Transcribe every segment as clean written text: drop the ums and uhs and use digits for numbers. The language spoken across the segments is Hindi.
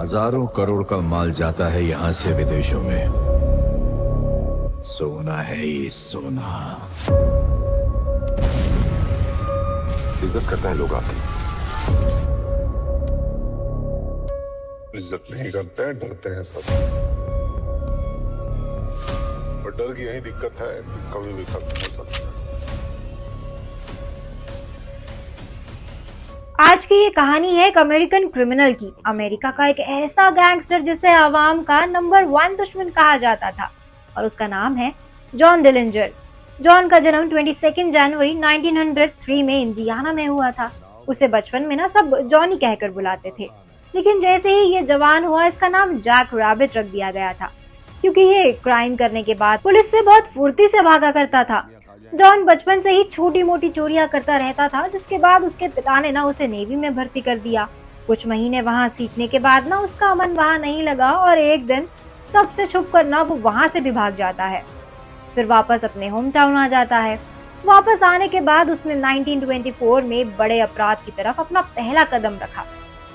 हजारों करोड़ का माल जाता है यहाँ से विदेशों में। सोना है ये सोना। इज्जत करता है लोग आपकी, इज्जत नहीं करते हैं, डरते हैं सब। पर डर की यही दिक्कत है, कभी भी खत्म हो सकता है। आज की ये कहानी है एक अमेरिकन क्रिमिनल की। अमेरिका का एक ऐसा गैंगस्टर जिसे आवाम का नंबर 1 दुश्मन कहा जाता था, और उसका नाम है जॉन डिलिंजर। जॉन का जन्म 22 जनवरी 1903 में इंडियाना में हुआ था। उसे बचपन में ना सब जॉनी कहकर बुलाते थे, लेकिन जैसे ही ये जवान हुआ इसका नाम जैक रैबिट रख दिया गया था, क्योंकि ये क्राइम करने के बाद पुलिस से बहुत फुर्ती से भागा करता था। जॉन बचपन से ही छोटी मोटी चोरियां करता रहता था, जिसके बाद उसके पिता ने ना उसे नेवी में भर्ती कर दिया। कुछ महीने वहां सीखने के बाद ना उसका मन वहां नहीं लगा और एक दिन सबसे छुप कर ना वो वहां से भी भाग जाता है। फिर वापस अपने होम टाउन आ जाता है। वापस आने के बाद उसने 1924 में बड़े अपराध की तरफ अपना पहला कदम रखा।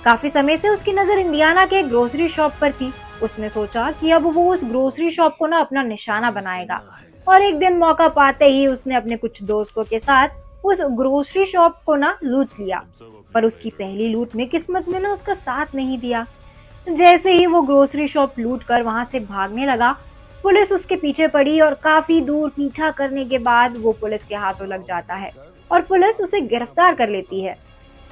काफी समय से उसकी नजर इंडियाना के ग्रोसरी शॉप पर थी। उसने सोचा कि अब वो उस ग्रोसरी शॉप को ना अपना निशाना बनाएगा, और एक दिन मौका पाते ही उसने अपने कुछ दोस्तों के साथ उस ग्रोसरी शॉप को ना लूट लिया। पर उसकी पहली लूट में किस्मत ने ना उसका साथ नहीं दिया। जैसे ही वो ग्रोसरी शॉप लूट कर वहां से भागने लगा, पुलिस उसके पीछे पड़ी और काफी दूर पीछा करने के बाद वो पुलिस के हाथों लग जाता है और पुलिस उसे गिरफ्तार कर लेती है।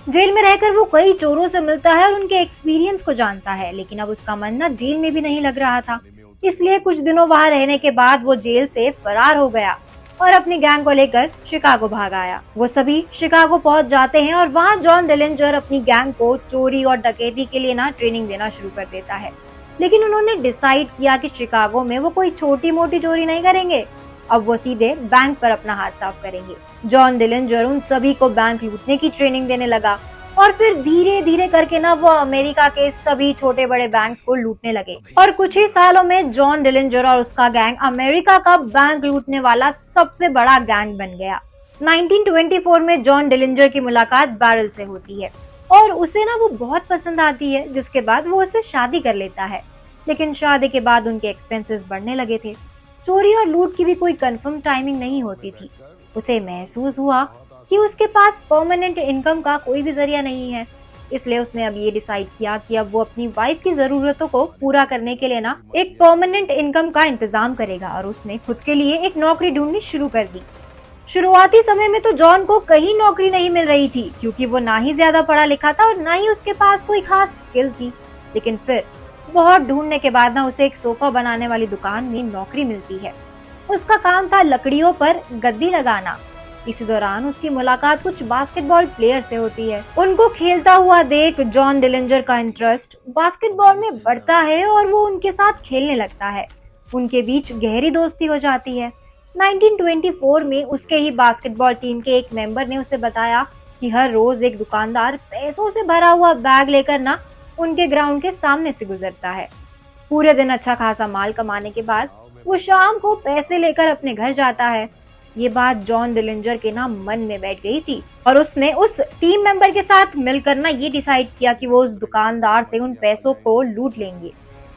जेल में रहकर वो कई चोरों से मिलता है और उनके एक्सपीरियंस को जानता है, लेकिन अब उसका मन ना जेल में भी नहीं लग रहा था। इसलिए कुछ दिनों वहां रहने के बाद वो जेल से फरार हो गया और अपनी गैंग को लेकर शिकागो भाग आया। वो सभी शिकागो पहुंच जाते हैं और वहां जॉन डिलिंजर अपनी गैंग को चोरी और डकैती के लिए ना ट्रेनिंग देना शुरू कर देता है। लेकिन उन्होंने डिसाइड किया कि शिकागो में वो कोई छोटी मोटी चोरी नहीं करेंगे, अब वो सीधे बैंक पर अपना हाथ साफ करेंगे। जॉन डिलिंजर उन सभी को बैंक लूटने की ट्रेनिंग देने लगा और फिर धीरे धीरे करके ना वो अमेरिका के सभी छोटे बड़े बैंक्स को लूटने लगे। और कुछ ही सालों में जॉन डिलिंजर और उसका गैंग अमेरिका का बैंक लूटने वाला सबसे बड़ा गैंग बन गया। 1924 में जॉन डिलिंजर की मुलाकात बैरल से होती है और उसे ना वो बहुत पसंद आती है, जिसके बाद वो उससे शादी कर लेता है। लेकिन शादी के बाद उनके एक्सपेंसेस बढ़ने लगे थे। चोरी और लूट की भी कोई कंफर्म टाइमिंग नहीं होती थी। उसे महसूस हुआ कि उसके पास परमानेंट इनकम का कोई भी जरिया नहीं है। इसलिए उसने अब ये डिसाइड किया कि अब वो अपनी वाइफ की जरूरतों को पूरा करने के लिए ना एक परमानेंट इनकम का इंतजाम करेगा, और उसने खुद के लिए एक नौकरी ढूंढनी शुरू कर दी। शुरुआती समय में तो जॉन को कहीं नौकरी नहीं मिल रही थी, क्योंकि वो ना ही ज्यादा पढ़ा लिखा था और ना ही उसके पास कोई खास स्किल थी। लेकिन फिर बहुत ढूंढने के बाद ना उसे एक सोफा बनाने वाली दुकान में नौकरी मिलती है। उसका काम था लकड़ियों पर गद्दी लगाना। इसी दौरान उसकी मुलाकात कुछ बास्केटबॉल प्लेयर से होती है। उनको खेलता हुआ देख जॉन डिलिंजर का इंटरेस्ट बास्केटबॉल में बढ़ता है और वो उनके साथ खेलने लगता है। उनके बीच गहरी दोस्ती हो जाती है। 1924 में उसके ही बास्केटबॉल टीम के एक मेंबर ने उसे बताया कि हर रोज एक दुकानदार पैसों से भरा हुआ बैग लेकर ना उनके ग्राउंड के सामने से गुजरता है। पूरे दिन अच्छा खासा माल कमाने के बाद वो शाम को पैसे लेकर अपने घर जाता है। ये बात जॉन डिलिंजर के ना मन में बैठ गई थी और उसने उस टीम मेंबर के साथ मिलकर ना ये डिसाइड किया कि वो उस दुकानदार से उन पैसों को लूट लेंगे।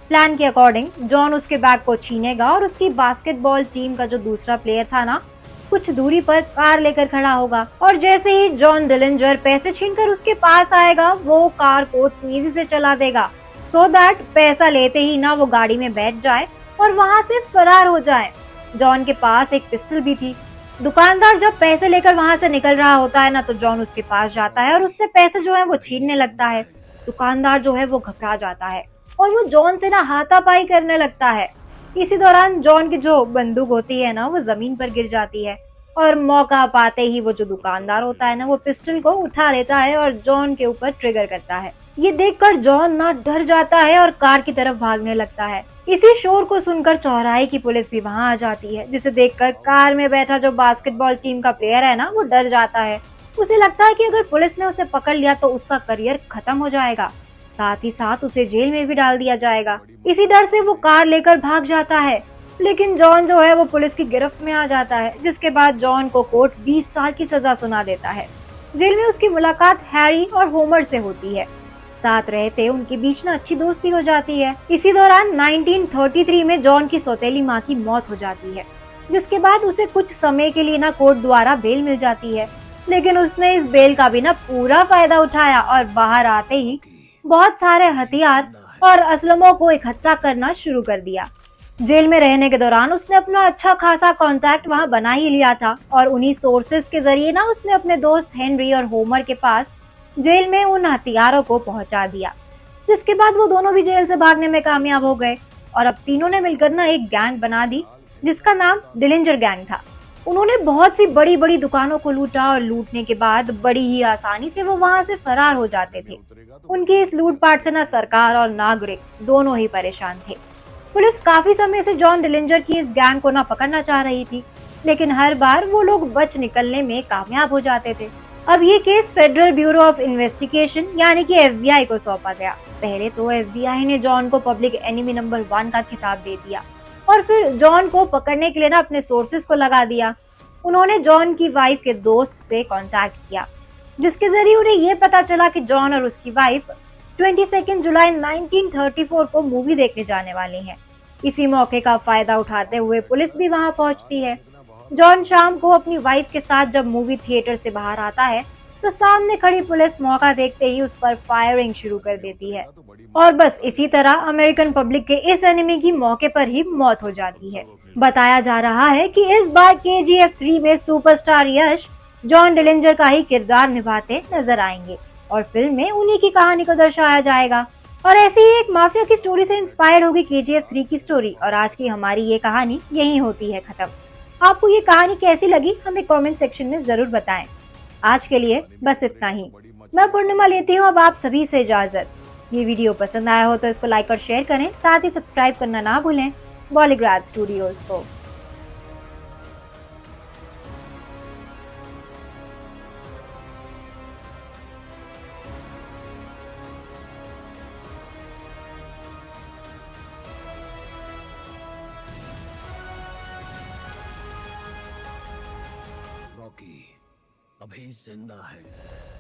प्लान के अकॉर्डिंग जॉन उसके बैग को छीनेगा और उसकी बास्केटबॉल टीम का जो दूसरा प्लेयर था ना कुछ दूरी पर कार लेकर खड़ा होगा, और जैसे ही जॉन डिलिंजर पैसे छीनकर उसके पास आएगा वो कार को तेजी से चला देगा, सो दैट पैसा लेते ही ना वो गाड़ी में बैठ जाए और वहां से फरार हो जाए। जॉन के पास एक पिस्टल भी थी। दुकानदार जब पैसे लेकर वहां से निकल रहा होता है ना तो जॉन उसके पास जाता है और उससे पैसे जो है वो छीनने लगता है। दुकानदार जो है वो घबरा जाता है और वो जॉन से ना हाथापाई करने लगता है। इसी दौरान जॉन की जो बंदूक होती है ना वो जमीन पर गिर जाती है और मौका पाते ही वो जो दुकानदार होता है ना वो पिस्टल को उठा लेता है और जॉन के ऊपर ट्रिगर करता है। ये देखकर जॉन ना डर जाता है और कार की तरफ भागने लगता है। इसी शोर को सुनकर चौराहे की पुलिस भी वहां आ जाती है, जिसे देखकर कार में बैठा जो बास्केटबॉल टीम का प्लेयर है ना वो डर जाता है। उसे लगता है कि अगर पुलिस ने उसे पकड़ लिया तो उसका करियर खत्म हो जाएगा, साथ ही साथ उसे जेल में भी डाल दिया जाएगा। इसी डर से वो कार लेकर भाग जाता है। लेकिन जॉन जो है वो पुलिस की गिरफ्त में आ जाता है, जिसके बाद जॉन को कोर्ट 20 साल की सजा सुना देता है। जेल में उसकी मुलाकात हैरी और होमर से होती है। साथ रहते उनके बीच ना अच्छी दोस्ती हो जाती है। इसी दौरान 1933 में जॉन की सौतेली माँ की मौत हो जाती है, जिसके बाद उसे कुछ समय के लिए ना कोर्ट द्वारा बेल मिल जाती है। लेकिन उसने इस बेल का भी ना पूरा फायदा उठाया और बाहर आते ही बहुत सारे हथियार और असलमों को इकट्ठा करना शुरू कर दिया। जेल में रहने के दौरान उसने अपना अच्छा खासा कांटेक्ट वहां बना ही लिया था और उन्हीं सोर्सेज के जरिए ना उसने अपने दोस्त हेनरी और होमर के पास जेल में उन हथियारों को पहुंचा दिया, जिसके बाद वो दोनों भी जेल से भागने में कामयाब हो गए और अब तीनों ने मिलकर ना एक गैंग बना दी जिसका नाम डिलिंजर गैंग था। उन्होंने बहुत सी बड़ी बड़ी दुकानों को लूटा और लूटने के बाद बड़ी ही आसानी से वो वहां से फरार हो जाते थे। उनकी इस लूटपाट से ना सरकार और नागरिक दोनों ही परेशान थे। पुलिस काफी समय से जॉन डिलिंजर की इस गैंग को ना पकड़ना चाह रही थी, लेकिन हर बार वो लोग बच निकलने में कामयाब हो जाते थे। अब ये case federal bureau of investigation यानी कि एफबीआई को सौंपा गया। पहले तो एफबीआई ने जॉन को पब्लिक एनिमी नंबर 1 का खिताब दे दिया और फिर जॉन को पकड़ने के लिए ना अपने सोर्सेज को लगा दिया। उन्होंने जॉन की वाइफ के दोस्त से कांटेक्ट किया, जिसके जरिए उन्हें ये पता चला कि जॉन और उसकी वाइफ 22 जुलाई 1934 को मूवी देखने जाने वाले हैं। इसी मौके का फायदा उठाते हुए पुलिस भी वहां पहुंचती है। जॉन शाम को अपनी वाइफ के साथ जब मूवी थिएटर से बाहर आता है तो सामने खड़ी पुलिस मौका देखते ही उस पर फायरिंग शुरू कर देती है और बस इसी तरह अमेरिकन पब्लिक के इस एनिमी की मौके पर ही मौत हो जाती है। बताया जा रहा है कि इस बार केजीएफ 3 में सुपरस्टार यश जॉन डिलिंजर का ही किरदार निभाते नजर आएंगे और फिल्म में उन्हीं की कहानी को दर्शाया जाएगा। और ऐसी ही एक माफिया की स्टोरी से इंस्पायर्ड होगी केजीएफ 3 की स्टोरी और आज की हमारी ये कहानी यहीं होती है खत्म। आपको ये कहानी कैसी लगी हमें कमेंट सेक्शन में जरूर बताएं। आज के लिए बस इतना ही। मैं पूर्णिमा लेती हूँ अब आप सभी से इजाजत। ये वीडियो पसंद आया हो तो इसको लाइक और शेयर करें, साथ ही सब्सक्राइब करना ना भूलें बॉलीग्राड स्टूडियोज को। रॉकी अभी जिंदा है।